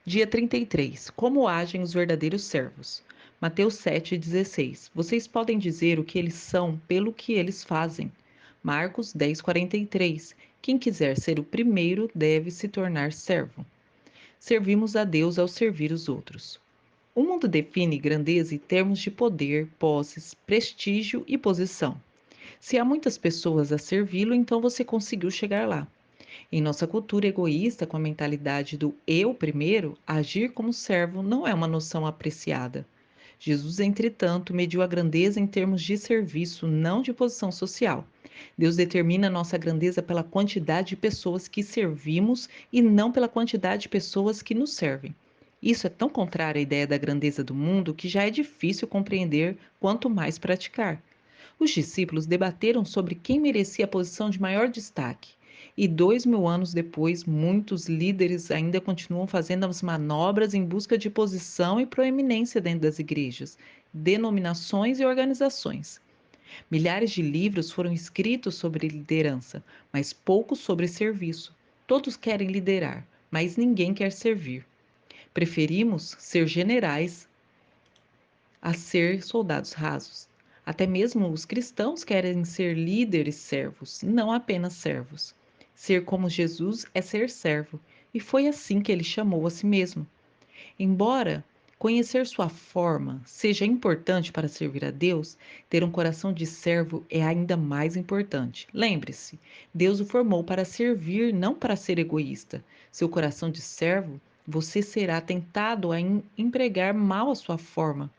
Dia 33. Como agem os verdadeiros servos? Mateus 7,16. Vocês podem dizer o que eles são pelo que eles fazem. Marcos 10,43. Quem quiser ser o primeiro deve se tornar servo. Servimos a Deus ao servir os outros. O mundo define grandeza em termos de poder, posses, prestígio e posição. Se há muitas pessoas a servi-lo, então você conseguiu chegar lá. Em nossa cultura egoísta, com a mentalidade do eu primeiro, agir como servo não é uma noção apreciada. Jesus, entretanto, mediu a grandeza em termos de serviço, não de posição social. Deus determina nossa grandeza pela quantidade de pessoas que servimos e não pela quantidade de pessoas que nos servem. Isso é tão contrário à ideia da grandeza do mundo que já é difícil compreender, quanto mais praticar. Os discípulos debateram sobre quem merecia a posição de maior destaque. E 2000 anos depois, muitos líderes ainda continuam fazendo as manobras em busca de posição e proeminência dentro das igrejas, denominações e organizações. Milhares de livros foram escritos sobre liderança, mas poucos sobre serviço. Todos querem liderar, mas ninguém quer servir. Preferimos ser generais a ser soldados rasos. Até mesmo os cristãos querem ser líderes servos, não apenas servos. Ser como Jesus é ser servo, e foi assim que ele chamou a si mesmo. Embora conhecer sua forma seja importante para servir a Deus, ter um coração de servo é ainda mais importante. Lembre-se, Deus o formou para servir, não para ser egoísta. Seu coração de servo, você será tentado a empregar mal a sua forma.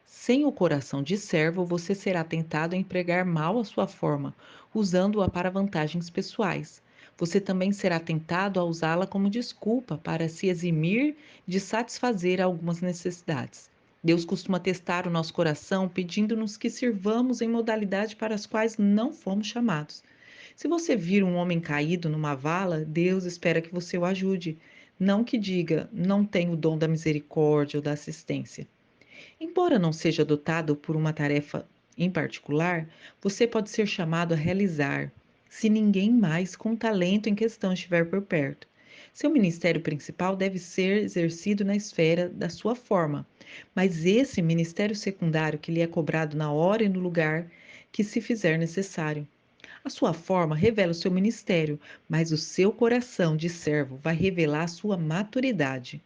Sem o coração de servo, você será tentado a empregar mal a sua forma, usando-a para vantagens pessoais. Você também será tentado a usá-la como desculpa para se eximir de satisfazer algumas necessidades. Deus costuma testar o nosso coração pedindo-nos que sirvamos em modalidades para as quais não fomos chamados. Se você vir um homem caído numa vala, Deus espera que você o ajude, não que diga, não tenho o dom da misericórdia ou da assistência. Embora não seja dotado por uma tarefa em particular, você pode ser chamado a realizar, se ninguém mais com talento em questão estiver por perto. Seu ministério principal deve ser exercido na esfera da sua forma, mas esse ministério secundário que lhe é cobrado na hora e no lugar que se fizer necessário. A sua forma revela o seu ministério, mas o seu coração de servo vai revelar a sua maturidade.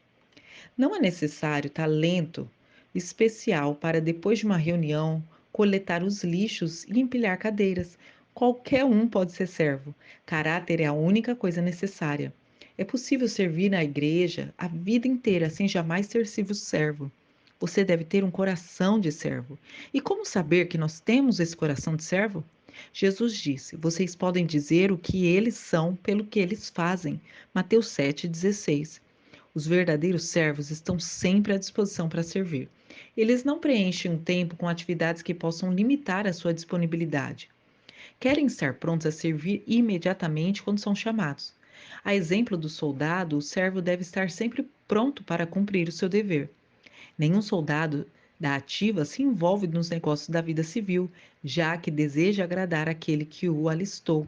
Não é necessário talento especial para, depois de uma reunião, coletar os lixos e empilhar cadeiras. Qualquer um pode ser servo. Caráter é a única coisa necessária. É possível servir na igreja a vida inteira sem jamais ter sido servo. Você deve ter um coração de servo. E como saber que nós temos esse coração de servo? Jesus disse: Vocês podem dizer o que eles são pelo que eles fazem. Mateus 7,16. Os verdadeiros servos estão sempre à disposição para servir. Eles não preenchem o tempo com atividades que possam limitar a sua disponibilidade. Querem estar prontos a servir imediatamente quando são chamados. A exemplo do soldado, o servo deve estar sempre pronto para cumprir o seu dever. Nenhum soldado da ativa se envolve nos negócios da vida civil, já que deseja agradar aquele que o alistou.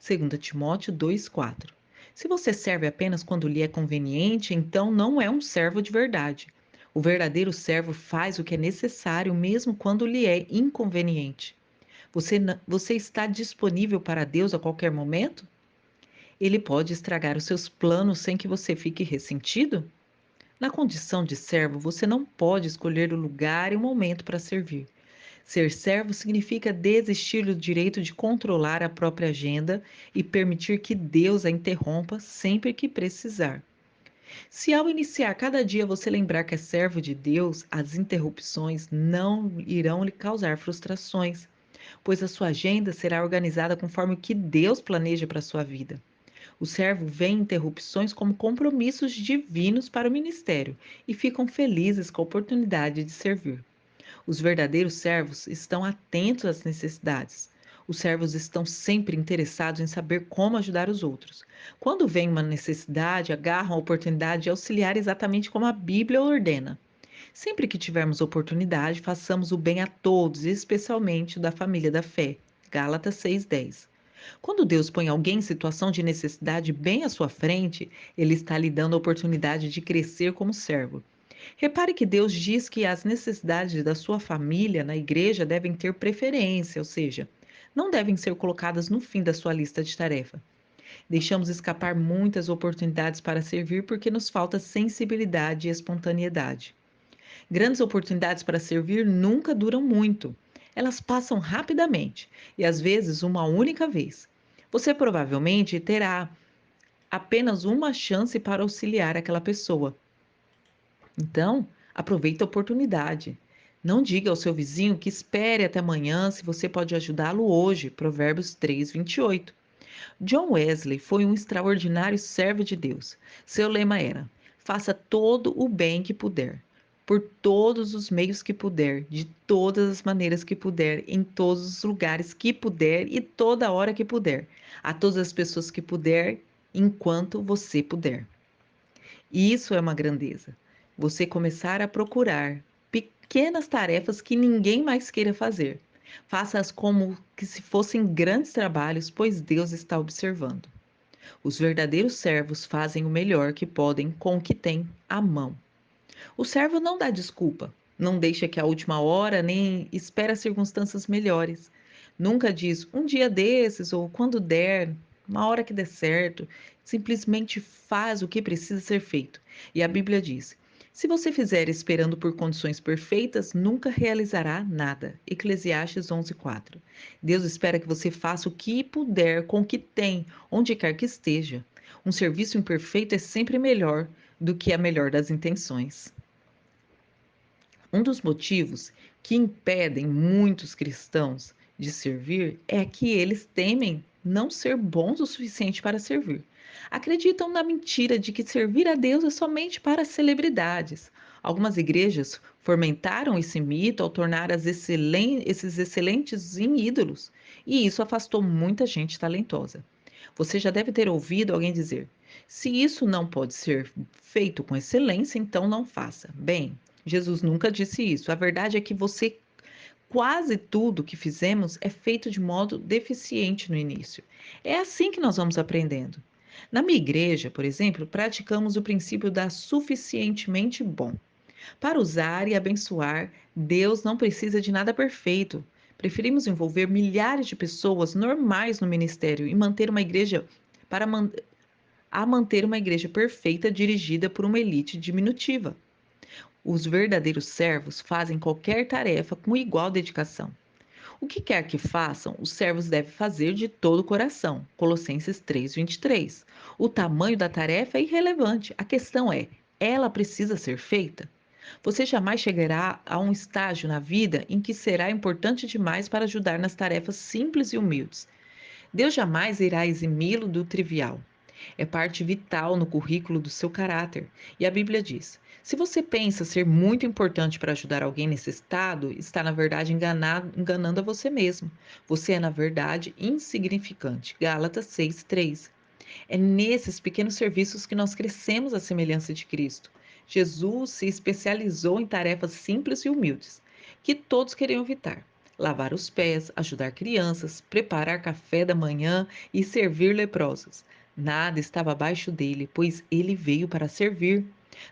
2 Timóteo 2,4. Se você serve apenas quando lhe é conveniente, então não é um servo de verdade. O verdadeiro servo faz o que é necessário, mesmo quando lhe é inconveniente. Você está disponível para Deus a qualquer momento? Ele pode estragar os seus planos sem que você fique ressentido? Na condição de servo, você não pode escolher o lugar e o momento para servir. Ser servo significa desistir do direito de controlar a própria agenda e permitir que Deus a interrompa sempre que precisar. Se ao iniciar cada dia você lembrar que é servo de Deus, as interrupções não irão lhe causar frustrações, pois a sua agenda será organizada conforme o que Deus planeja para a sua vida. O servo vê interrupções como compromissos divinos para o ministério e ficam felizes com a oportunidade de servir. Os verdadeiros servos estão atentos às necessidades. Os servos estão sempre interessados em saber como ajudar os outros. Quando vem uma necessidade, agarram a oportunidade de auxiliar exatamente como a Bíblia ordena. Sempre que tivermos oportunidade, façamos o bem a todos, especialmente da família da fé. Gálatas 6:10. Quando Deus põe alguém em situação de necessidade bem à sua frente, ele está lhe dando a oportunidade de crescer como servo. Repare que Deus diz que as necessidades da sua família na igreja devem ter preferência, ou seja, não devem ser colocadas no fim da sua lista de tarefa. Deixamos escapar muitas oportunidades para servir porque nos falta sensibilidade e espontaneidade. Grandes oportunidades para servir nunca duram muito. Elas passam rapidamente e às vezes uma única vez. Você provavelmente terá apenas uma chance para auxiliar aquela pessoa. Então, aproveite a oportunidade. Não diga ao seu vizinho que espere até amanhã se você pode ajudá-lo hoje. Provérbios 3, 28. John Wesley foi um extraordinário servo de Deus. Seu lema era: faça todo o bem que puder, por todos os meios que puder, de todas as maneiras que puder, em todos os lugares que puder e toda hora que puder, a todas as pessoas que puder, enquanto você puder. Isso é uma grandeza. Você começar a procurar pequenas tarefas que ninguém mais queira fazer. Faça-as como que se fossem grandes trabalhos, pois Deus está observando. Os verdadeiros servos fazem o melhor que podem com o que têm à mão. O servo não dá desculpa, não deixa que a última hora, nem espera circunstâncias melhores. Nunca diz um dia desses ou quando der, uma hora que der certo. Simplesmente faz o que precisa ser feito. E a Bíblia diz: se você fizer esperando por condições perfeitas, nunca realizará nada. Eclesiastes 11:4. Deus espera que você faça o que puder com o que tem, onde quer que esteja. Um serviço imperfeito é sempre melhor do que a melhor das intenções. Um dos motivos que impedem muitos cristãos de servir é que eles temem não ser bons o suficiente para servir. Acreditam na mentira de que servir a Deus é somente para celebridades. Algumas igrejas fomentaram esse mito ao tornar esses excelentes em ídolos, e isso afastou muita gente talentosa. Você já deve ter ouvido alguém dizer: se isso não pode ser feito com excelência, então não faça. Bem, Jesus nunca disse isso. A verdade é que quase tudo que fizemos é feito de modo deficiente no início. É assim que nós vamos aprendendo. Na minha igreja, por exemplo, praticamos o princípio da suficientemente bom. Para usar e abençoar, Deus não precisa de nada perfeito. Preferimos envolver milhares de pessoas normais no ministério e manter uma igreja para man a manter uma igreja perfeita dirigida por uma elite diminutiva. Os verdadeiros servos fazem qualquer tarefa com igual dedicação. O que quer que façam, os servos devem fazer de todo o coração. Colossenses 3:23. O tamanho da tarefa é irrelevante. A questão é: ela precisa ser feita? Você jamais chegará a um estágio na vida em que será importante demais para ajudar nas tarefas simples e humildes. Deus jamais irá eximi-lo do trivial. É parte vital no currículo do seu caráter. E a Bíblia diz: se você pensa ser muito importante para ajudar alguém necessitado, está na verdade enganando a você mesmo. Você é, na verdade, insignificante. Gálatas 6:3. É nesses pequenos serviços que nós crescemos à semelhança de Cristo. Jesus se especializou em tarefas simples e humildes, que todos queriam evitar. Lavar os pés, ajudar crianças, preparar café da manhã e servir leprosos. Nada estava abaixo dele, pois ele veio para servir.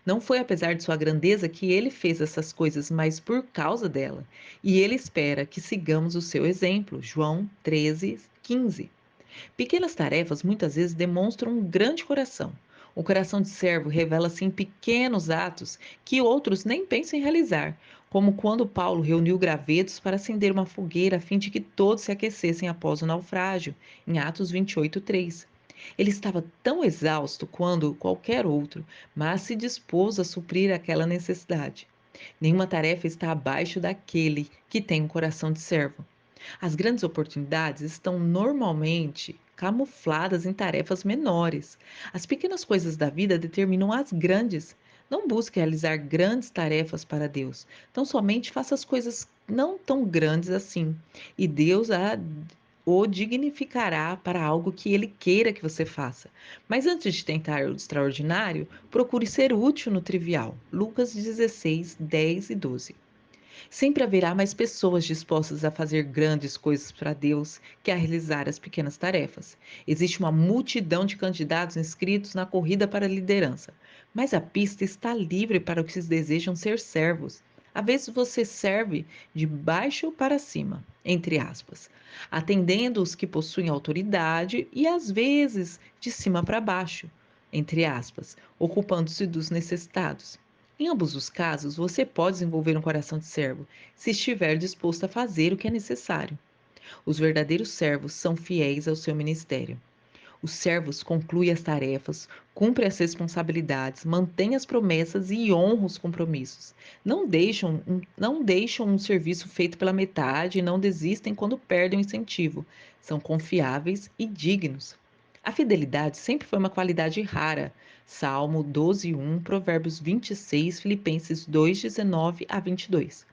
Não foi apesar de sua grandeza que ele fez essas coisas, mas por causa dela. E ele espera que sigamos o seu exemplo. João 13:15. Pequenas tarefas muitas vezes demonstram um grande coração. O coração de servo revela-se em pequenos atos que outros nem pensam em realizar, como quando Paulo reuniu gravetos para acender uma fogueira a fim de que todos se aquecessem após o naufrágio, em Atos 28:3. Ele estava tão exausto quanto qualquer outro, mas se dispôs a suprir aquela necessidade. Nenhuma tarefa está abaixo daquele que tem um coração de servo. As grandes oportunidades estão normalmente camufladas em tarefas menores. As pequenas coisas da vida determinam as grandes. Não busque realizar grandes tarefas para Deus. Então, somente faça as coisas não tão grandes assim. E Deus o dignificará para algo que Ele queira que você faça. Mas antes de tentar o extraordinário, procure ser útil no trivial. Lucas 16:10 e 12. Sempre haverá mais pessoas dispostas a fazer grandes coisas para Deus que a realizar as pequenas tarefas. Existe uma multidão de candidatos inscritos na corrida para a liderança, mas a pista está livre para os que desejam ser servos. Às vezes você serve de baixo para cima, entre aspas, atendendo os que possuem autoridade e às vezes de cima para baixo, entre aspas, ocupando-se dos necessitados. Em ambos os casos, você pode desenvolver um coração de servo, se estiver disposto a fazer o que é necessário. Os verdadeiros servos são fiéis ao seu ministério. Os servos concluem as tarefas, cumprem as responsabilidades, mantêm as promessas e honram os compromissos. Não deixam um serviço feito pela metade e não desistem quando perdem o incentivo. São confiáveis e dignos. A fidelidade sempre foi uma qualidade rara. Salmo 12:1, Provérbios 26, Filipenses 2:19 a 22.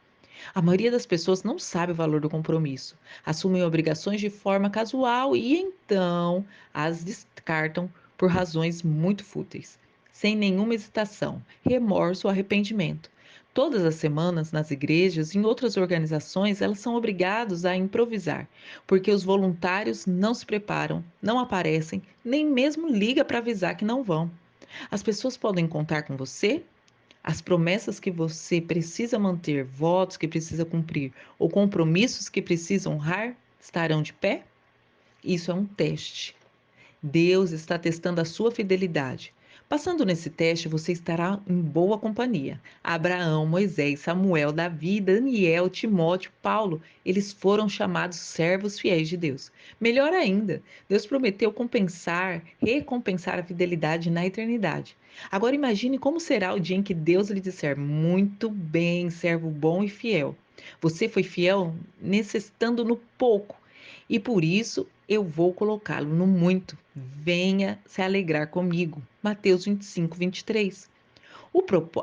A maioria das pessoas não sabe o valor do compromisso, assumem obrigações de forma casual e então as descartam por razões muito fúteis, sem nenhuma hesitação, remorso ou arrependimento. Todas as semanas, nas igrejas e em outras organizações, elas são obrigadas a improvisar, porque os voluntários não se preparam, não aparecem, nem mesmo liga para avisar que não vão. As pessoas podem contar com você? As promessas que você precisa manter, votos que precisa cumprir ou compromissos que precisa honrar estarão de pé? Isso é um teste. Deus está testando a sua fidelidade. Passando nesse teste, você estará em boa companhia. Abraão, Moisés, Samuel, Davi, Daniel, Timóteo, Paulo, eles foram chamados servos fiéis de Deus. Melhor ainda, Deus prometeu recompensar a fidelidade na eternidade. Agora imagine como será o dia em que Deus lhe disser: muito bem, servo bom e fiel. Você foi fiel necessitando no pouco e por isso eu vou colocá-lo no muito. Venha se alegrar comigo. Mateus 25:23.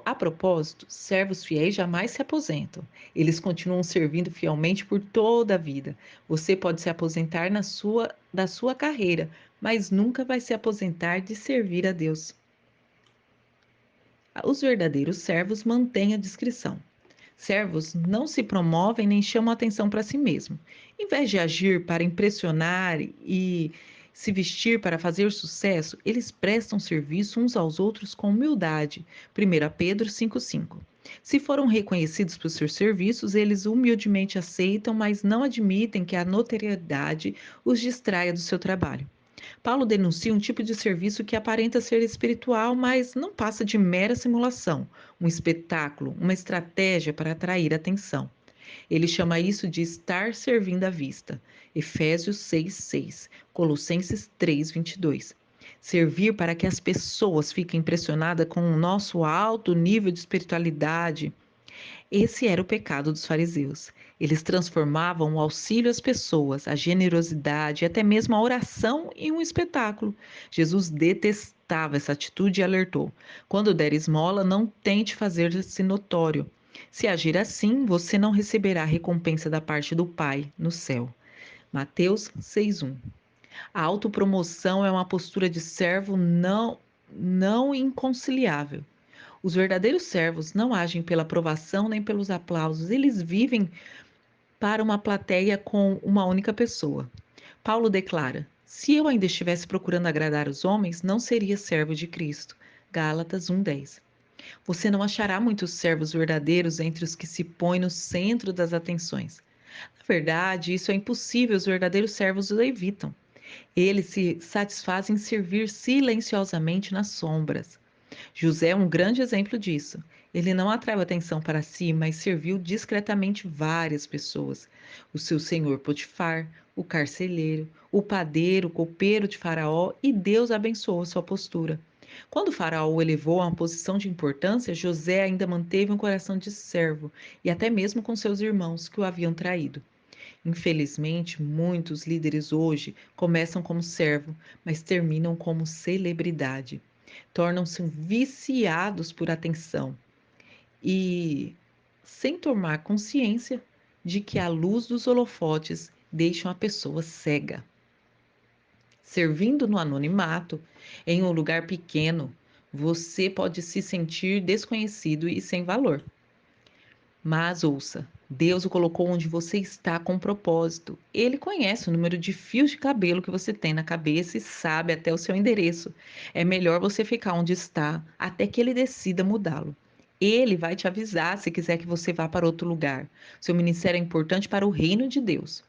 A propósito, servos fiéis jamais se aposentam. Eles continuam servindo fielmente por toda a vida. Você pode se aposentar da sua carreira, mas nunca vai se aposentar de servir a Deus. Os verdadeiros servos mantêm a discrição. Servos não se promovem nem chamam atenção para si mesmo. Em vez de agir para impressionar e se vestir para fazer sucesso, eles prestam serviço uns aos outros com humildade. 1 Pedro 5:5. Se foram reconhecidos por seus serviços, eles humildemente aceitam, mas não admitem que a notoriedade os distraia do seu trabalho. Paulo denuncia um tipo de serviço que aparenta ser espiritual, mas não passa de mera simulação, um espetáculo, uma estratégia para atrair atenção. Ele chama isso de estar servindo à vista. Efésios 6:6, Colossenses 3:22. Servir para que as pessoas fiquem impressionadas com o nosso alto nível de espiritualidade. Esse era o pecado dos fariseus. Eles transformavam o auxílio às pessoas, a generosidade e até mesmo a oração em um espetáculo. Jesus detestava essa atitude e alertou: quando der esmola, não tente fazer-se notório. Se agir assim, você não receberá recompensa da parte do Pai no céu. Mateus 6:1. A autopromoção é uma postura de servo não inconciliável. Os verdadeiros servos não agem pela aprovação nem pelos aplausos, eles vivem para uma plateia com uma única pessoa. Paulo declara: se eu ainda estivesse procurando agradar os homens, não seria servo de Cristo. Gálatas 1:10. Você não achará muitos servos verdadeiros entre os que se põem no centro das atenções. Na verdade, isso é impossível, os verdadeiros servos o evitam. Eles se satisfazem em servir silenciosamente nas sombras. José é um grande exemplo disso. Ele não atraiu atenção para si, mas serviu discretamente várias pessoas. O seu senhor Potifar, o carcereiro, o padeiro, o copeiro de Faraó, e Deus abençoou sua postura. Quando Faraó o elevou a uma posição de importância, José ainda manteve um coração de servo, e até mesmo com seus irmãos que o haviam traído. Infelizmente, muitos líderes hoje começam como servo, mas terminam como celebridade. Tornam-se viciados por atenção e sem tomar consciência de que a luz dos holofotes deixam a pessoa cega. Servindo no anonimato, em um lugar pequeno, você pode se sentir desconhecido e sem valor. Mas ouça, Deus o colocou onde você está com propósito. Ele conhece o número de fios de cabelo que você tem na cabeça e sabe até o seu endereço. É melhor você ficar onde está até que ele decida mudá-lo. Ele vai te avisar se quiser que você vá para outro lugar. Seu ministério é importante para o reino de Deus.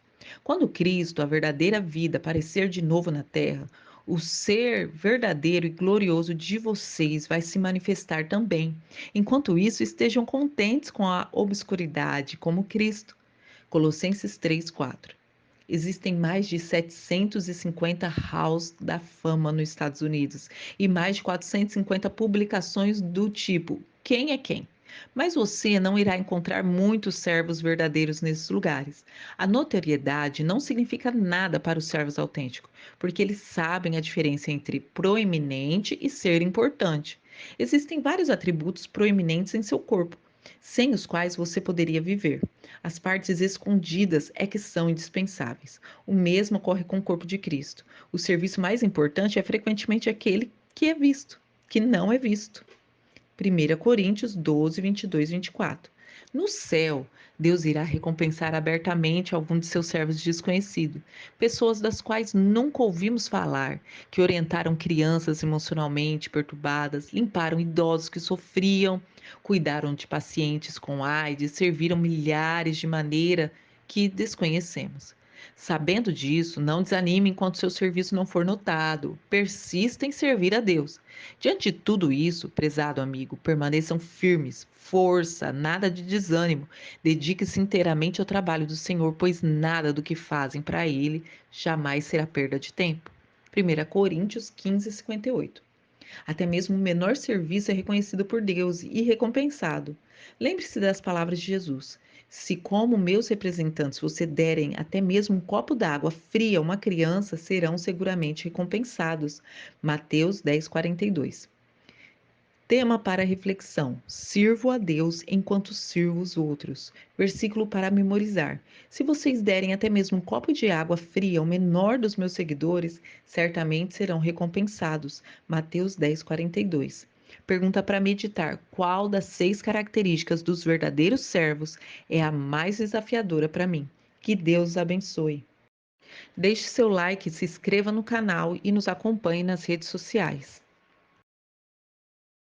Quando Cristo, a verdadeira vida, aparecer de novo na terra, o ser verdadeiro e glorioso de vocês vai se manifestar também. Enquanto isso, estejam contentes com a obscuridade, como Cristo. Colossenses 3:4. Existem mais de 750 halls da fama nos Estados Unidos e mais de 450 publicações do tipo Quem é quem? Mas você não irá encontrar muitos servos verdadeiros nesses lugares. A notoriedade não significa nada para os servos autênticos, porque eles sabem a diferença entre proeminente e ser importante. Existem vários atributos proeminentes em seu corpo, sem os quais você poderia viver. As partes escondidas é que são indispensáveis. O mesmo ocorre com o corpo de Cristo. O serviço mais importante é frequentemente aquele que é visto, que não é visto. 1 Coríntios 12, 22 e 24. No céu, Deus irá recompensar abertamente algum de seus servos desconhecidos, pessoas das quais nunca ouvimos falar, que orientaram crianças emocionalmente perturbadas, limparam idosos que sofriam, cuidaram de pacientes com AIDS, serviram milhares de maneira que desconhecemos. Sabendo disso, não desanime enquanto seu serviço não for notado. Persista em servir a Deus. Diante de tudo isso, prezado amigo, permaneçam firmes, força, nada de desânimo. Dedique-se inteiramente ao trabalho do Senhor, pois nada do que fazem para Ele jamais será perda de tempo. 1 Coríntios 15, 58. Até mesmo o menor serviço é reconhecido por Deus e recompensado. Lembre-se das palavras de Jesus. Se, como meus representantes, você derem até mesmo um copo d'água fria a uma criança, serão seguramente recompensados. Mateus 10, 42. Tema para reflexão: sirvo a Deus enquanto sirvo os outros. Versículo para memorizar: se vocês derem até mesmo um copo de água fria ao menor dos meus seguidores, certamente serão recompensados. Mateus 10, 42. Pergunta para meditar: qual das 6 características dos verdadeiros servos é a mais desafiadora para mim? Que Deus os abençoe. Deixe seu like, se inscreva no canal e nos acompanhe nas redes sociais.